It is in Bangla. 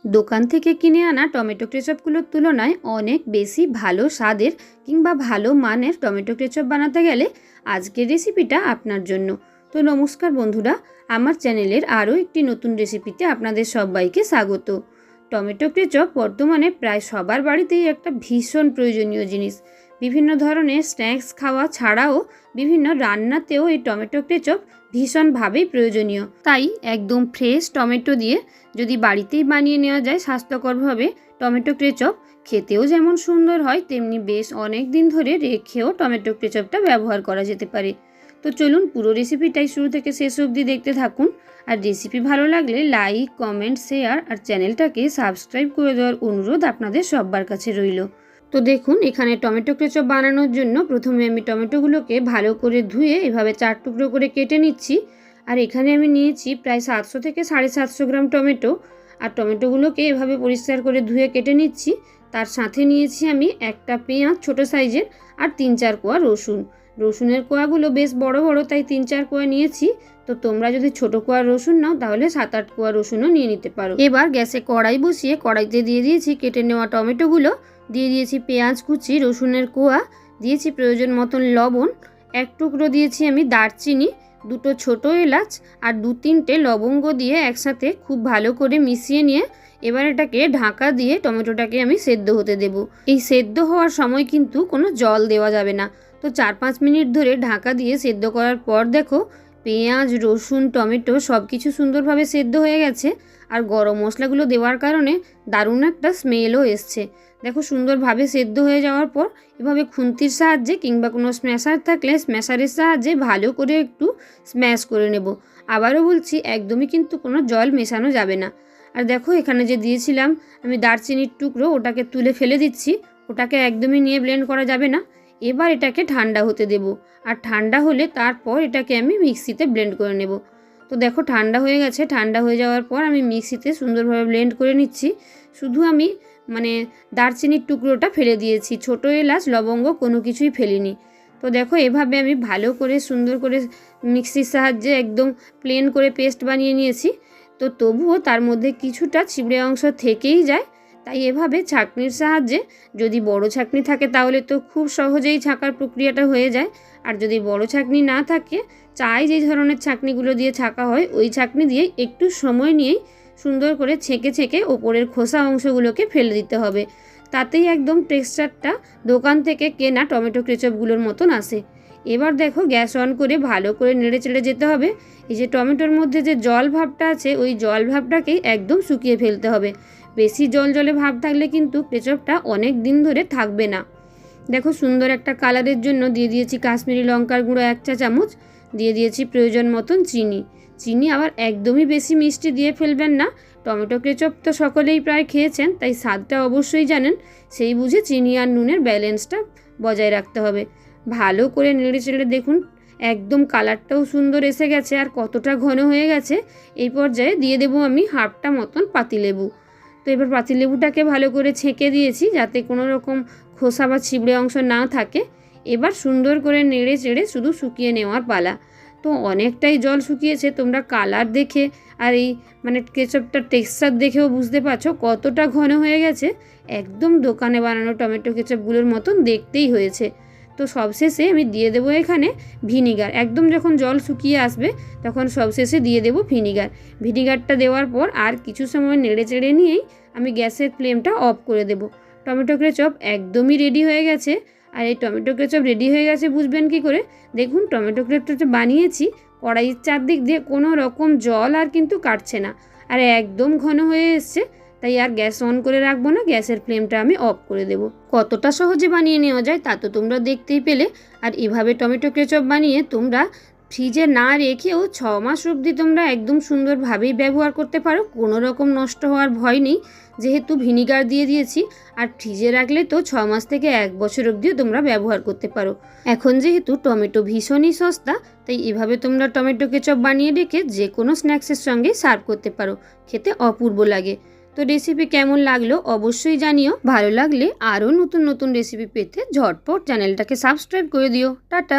দোকান থেকে কিনে আনা টমেটো কেচাপগুলোর তুলনায় অনেক বেশি ভালো স্বাদের কিংবা ভালো মানের টমেটো কেচাপ বানাতে গেলে আজকের রেসিপিটা আপনার জন্য। তো নমস্কার বন্ধুরা, আমার চ্যানেলের আরও একটি নতুন রেসিপিতে আপনাদের সবাইকে স্বাগত। টমেটো কেচাপ বর্তমানে প্রায় সবার বাড়িতেই একটা ভীষণ প্রয়োজনীয় জিনিস। বিভিন্ন ধরনের স্ন্যাক্স খাওয়া ছাড়াও বিভিন্ন রান্নাতেও এই টমেটো কেচাপ ভীষণভাবেই প্রয়োজনীয়। তাই একদম ফ্রেশ টমেটো দিয়ে যদি বাড়িতেই বানিয়ে নেওয়া যায় স্বাস্থ্যকরভাবে টমেটো কেচাপ, খেতেও যেমন সুন্দর হয় তেমনি বেশ অনেক দিন ধরে রেখেও টমেটো কেচাপটা ব্যবহার করা যেতে পারে। তো চলুন পুরো রেসিপিটাই শুরু থেকে শেষ অবধি দেখতে থাকুন। আর রেসিপি ভালো লাগলে লাইক, কমেন্ট, শেয়ার আর চ্যানেলটাকে সাবস্ক্রাইব করে দেওয়ার অনুরোধ আপনাদের সবার কাছে রইল। তো দেখুন, এখানে টমেটো কেচাপ বানানোর জন্য প্রথমে আমি টমেটোগুলোকে ভালো করে ধুয়ে এভাবে 4 টুকরো করে কেটে নিচ্ছি। আর এখানে আমি নিয়েছি প্রায় 700 থেকে 750 গ্রাম টমেটো। আর টমেটোগুলোকে এভাবে পরিষ্কার করে ধুয়ে কেটে নিচ্ছি। তার সাথে নিয়েছি আমি একটা পেঁয়াজ ছোটো সাইজের আর 3-4 কোয়া রসুন। রসুনের কোয়াগুলো বেশ বড় বড়, তাই 3-4 কোয়া নিয়েছি। তো তোমরা যদি ছোটো কোয়া রসুন নাও তাহলে 7-8 কোয়া রসুনও নিয়ে নিতে পারো। এবার গ্যাসে কড়াই বসিয়ে কড়াইতে দিয়ে দিয়েছি কেটে নেওয়া টমেটোগুলো, দিয়ে দিয়েছি পেঁয়াজ কুচি, রসুনের কোয়া, দিয়েছি প্রয়োজন মতন লবণ, 1 টুকরো দিয়েছি আমি দারচিনি, 2টো ছোটো এলাচ আর 2-3টে লবঙ্গ দিয়ে একসাথে খুব ভালো করে মিশিয়ে নিয়ে এবার এটাকে ঢাকা দিয়ে টমেটোটাকে আমি সেদ্ধ হতে দেব। এই সেদ্ধ হওয়ার সময় কিন্তু কোনো জল দেওয়া যাবে না। তো 4-5 মিনিট ধরে ঢাকা দিয়ে সেদ্ধ করার পর দেখো পেঁয়াজ, রসুন, টমেটো সব কিছু সুন্দরভাবে সেদ্ধ হয়ে গেছে। আর গরম মশলাগুলো দেওয়ার কারণে দারুণ একটা স্মেলও এসছে। দেখো সুন্দরভাবে সেদ্ধ হয়ে যাওয়ার পর এভাবে খুন্তির সাহায্যে কিংবা কোনো স্ম্যাশার থাকলে স্ম্যাশারের সাহায্যে ভালো করে একটু স্ম্যাশ করে নেব। আবারও বলছি, একদমই কিন্তু কোনো জল মেশানো যাবে না। আর দেখো এখানে যে দিয়েছিলাম আমি দারচিনির টুকরো, ওটাকে তুলে ফেলে দিচ্ছি। ওটাকে একদমই নিয়ে ব্লেন্ড করা যাবে না। এবার এটাকে ঠান্ডা হতে দেব। আর ঠান্ডা হলে তারপর এটাকে আমি মিক্সিতে ব্লেন্ড করে নেব। তো দেখো ঠান্ডা হয়ে গেছে। ঠান্ডা হয়ে যাওয়ার পর আমি মিক্সিতে সুন্দরভাবে ব্লেন্ড করে নিচ্ছি। শুধু আমি দারচিনির টুকরোটা ফেলে দিয়েছি, ছোটো এলাচ, লবঙ্গ কোনো কিছুই ফেলিনি। তো দেখো এভাবে আমি ভালো করে সুন্দর করে মিক্সির সাহায্যে একদম প্লেন করে পেস্ট বানিয়ে নিয়েছি। তো তবুও তার মধ্যে কিছুটা ছিবড়ে অংশ থেকেই যায়, তাই এভাবে ছাঁকনির সাহায্যে, যদি বড় ছাঁকনি থাকে তাহলে তো খুব সহজেই ছাঁকার প্রক্রিয়াটা হয়ে যায়। আর যদি বড় ছাঁকনি না থাকে, চাই যে ধরনের ছাঁকনিগুলো দিয়ে ছাঁকা হয় ওই ছাঁকনি দিয়ে একটু সময় নিয়েই সুন্দর করে ছেঁকে ছেঁকে ওপরের খোসা অংশগুলোকে ফেলে দিতে হবে। তাতেই একদম টেক্সচারটা দোকান থেকে কেনা টমেটো কেচাপগুলোর মতন আসে। এবার দেখো গ্যাস অন করে ভালো করে নেড়ে চেড়ে যেতে হবে। এই যে টমেটোর মধ্যে যে জল ভাবটা আছে ওই জল ভাবটাকেই একদম শুকিয়ে ফেলতে হবে। বেশি জল জলে ভাব থাকলে কিন্তু কেচাপটা অনেক দিন ধরে থাকবে না। দেখো সুন্দর একটা কালারের জন্য দিয়ে দিয়েছি কাশ্মীরি লঙ্কার গুঁড়ো 1 চা চামচ, দিয়ে দিয়েছি প্রয়োজন মতন চিনি। চিনি আবার একদমই বেশি মিষ্টি দিয়ে ফেলবেন না। টমেটো কেচাপ তো সকলেই প্রায় খেয়েছেন, তাই স্বাদটা অবশ্যই জানেন। সেই বুঝে চিনি আর নুনের ব্যালেন্সটা বজায় রাখতে হবে। ভালো করে নেড়ে চেড়ে দেখুন একদম কালারটাও সুন্দর এসে গেছে আর কতটা ঘন হয়ে গেছে। এই পর্যায়ে দিয়ে দেবো আমি হাফটা মতন পাতিলেবু। তো এবার পাতিলেবুটাকে ভালো করে ছেঁকে দিয়েছি যাতে কোনো রকম খোসা বা ছিবড়ে অংশ না থাকে। এবার সুন্দর করে নেড়ে চেড়ে শুধু শুকিয়ে নেওয়ার পালা। তো অনেকটাই জল শুকিয়েছে, তোমরা কালার দেখে আর এই কেচাপটার টেক্সচার দেখেও বুঝতে পারছো কতটা ঘন হয়ে গেছে। একদম দোকানে বানানো টমেটো কেচাপগুলোর মতন দেখতেই হয়েছে। তো সবশেষে আমি দিয়ে দেবো এখানে ভিনিগার। একদম যখন জল শুকিয়ে আসবে তখন সবশেষে দিয়ে দেবো ভিনিগার। ভিনিগারটা দেওয়ার পর আর কিছু সময় নেড়ে চেড়ে নিয়েই আমি গ্যাসের ফ্লেমটা অফ করে দেবো। টমেটো কেচাপ একদমই রেডি হয়ে গেছে। আর এই টমেটো কেচাপ রেডি হয়ে গেছে বুঝবেন কি করে? দেখুন টমেটো কেচাপটা বানিয়েছি, কড়াইয়ের চারদিক দিয়ে কোনো রকম জল আর কিন্তু কাটছে না, আর একদম ঘন হয়ে এসছে। তাই আর গ্যাস অন করে রাখবো না, গ্যাসের ফ্লেমটা আমি অফ করে দেব। কতটা সহজে বানিয়ে নেওয়া যায় তা তো তোমরা দেখতেই পেলে। আর এভাবে টমেটো কেচাপ বানিয়ে তোমরা ফ্রিজে না রেখেও 6 মাস অবধি তোমরা একদম সুন্দরভাবেই ব্যবহার করতে পারো। কোনো রকম নষ্ট হওয়ার ভয় নেই, যেহেতু ভিনিগার দিয়ে দিয়েছি। আর ফ্রিজে রাখলে তো 6 মাস থেকে 1 বছর অবধিও তোমরা ব্যবহার করতে পারো। এখন যেহেতু টমেটো ভীষণই সস্তা, তাই এভাবে তোমরা টমেটো কেচাপ বানিয়ে রেখে যে কোনো স্ন্যাক্সের সঙ্গে সার্ভ করতে পারো। খেতে অপূর্ব লাগে। তো রেসিপি কেমন লাগলো অবশ্যই জানিও। ভালো লাগলে আরও নতুন নতুন রেসিপি পেতে ঝটপট চ্যানেলটাকে সাবস্ক্রাইব করে দিও। টাটা।